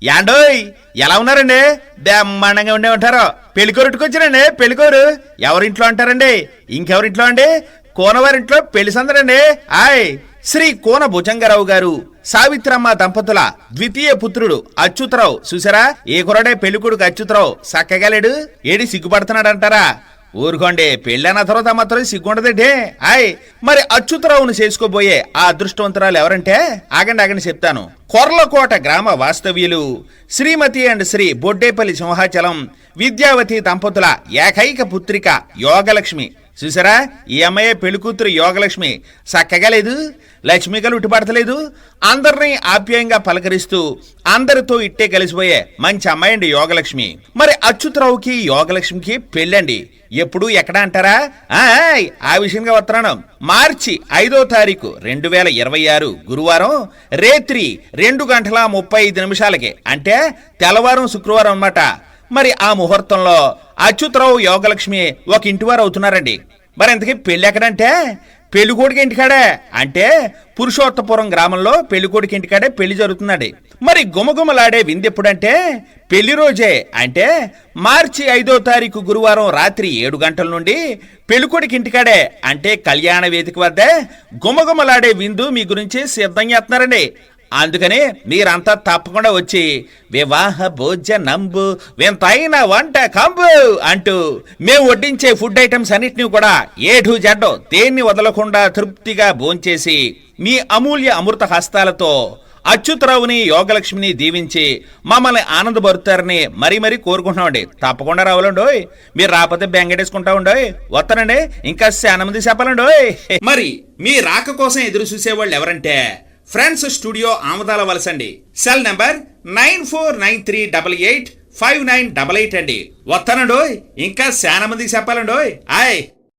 యాండోయ్ ఎలా ఉన్నారండి? బ్రహ్మాండంగా ఉండే ఉంటారు. పెళ్లికోరుట్టుకొచ్చారండి. పెళ్లికోరు ఎవరింట్లో అంటారండి? ఇంకెవరింట్లో అండి? కోనవారింట్లో పెళ్లి సందడండి. ఆయ్ శ్రీ కోన భుజంగరావు గారు సావిత్రమ్మ దంపతుల ద్వితీయ పుత్రుడు అచ్యుతరావు. చూసారా ఏ కురడే పెళ్లికొడుకు అచ్యుతరావు చక్కగా లేడు. ఏడి సిగ్గుపడుతున్నాడంటారా? ఊరుకోండి, పెళ్ళైన తర్వాత మాత్రం సిగ్గుండదంటే. ఆయ్ మరి అచ్యుతరావును చేసుకోబోయే ఆ అదృష్టవంతురాలు ఎవరంటే ఆగండి చెప్తాను. కొర్లకోట గ్రామ వాస్తవ్యులు శ్రీమతి అండ్ శ్రీ బొడ్డేపల్లి సింహాచలం విద్యావతి దంపతుల ఏకైక పుత్రిక యోగలక్ష్మి. చూసారా ఈ అమ్మాయి పెళ్లికూతురు యోగలక్ష్మి చక్కగా లేదు. లక్ష్మికలు ఉట్టిపడతలేదు. అందరినీ ఆప్యాయంగా పలకరిస్తూ అందరితో ఇట్టే కలిసిపోయే మంచి అమ్మాయి అండి యోగలక్ష్మి. మరి అచ్యుతరావుకి యోగలక్ష్మికి పెళ్ళండి. ఎప్పుడు ఎక్కడ అంటారా? ఆ విషయంగా వస్తున్నాను. మార్చి 5వ తారీఖు 2026 గురువారం రేత్రి 2:35 అంటే తెల్లవారం శుక్రవారం అన్నమాట. మరి ఆ ముహూర్తంలో అచ్యుతరావు యోగలక్ష్మి ఒక ఇంటివారు అవుతున్నారండి. మరి ఇంతకీ పెళ్ళి ఎక్కడంటే పెళ్లికోడికి ఇంటికాడే. అంటే పురుషోత్తపురం గ్రామంలో పెళ్లికోడికి ఇంటికాడే పెళ్లి జరుగుతుందండి. మరి గుమగుమలాడే విందు ఎప్పుడంటే పెళ్లి రోజే. అంటే మార్చి 5వ తారీఖు గురువారం రాత్రి 7 గంటల నుండి పెళ్లికోడికి ఇంటికాడే. అంటే కళ్యాణ వేదిక వద్ద గుమగుమలాడే విందు మీ గురించి సిద్ధం చేస్తున్నారండి. అందుకని మీరంతా తప్పకుండా వచ్చి వివాహ భోజనంబు వింతైన వంట కంబు అంటూ మేము వడ్డించే ఫుడ్ ఐటమ్స్ అన్నిటినీ కూడా A-Z దేన్ని వదలకుండా తృప్తిగా భోంచేసి మీ అమూల్య అమృత హస్తాలతో అచ్యుతరావుని యోగలక్ష్మిని దీవించి మమ్మల్ని ఆనందపరుతారని మరీ కోరుకుంటున్నామండి. తప్పకుండా రావాలండోయ్. మీరు రాకపోతే బెంగటేసుకుంటా ఉండోయ్. వస్తానండి. ఇంకా చాలా మంది చెప్పాలండోయ్. మరి మీ రాక కోసం ఎదురు చూసేవాళ్ళు ఎవరంటే ఫ్రెండ్స్ స్టూడియో ఆమదాల వలసండి. సెల్ నెంబర్ 9493885988 అండి. వస్తానండోయ్. ఇంకా చాలా మందికి చెప్పాలండోయ్. ఆయ్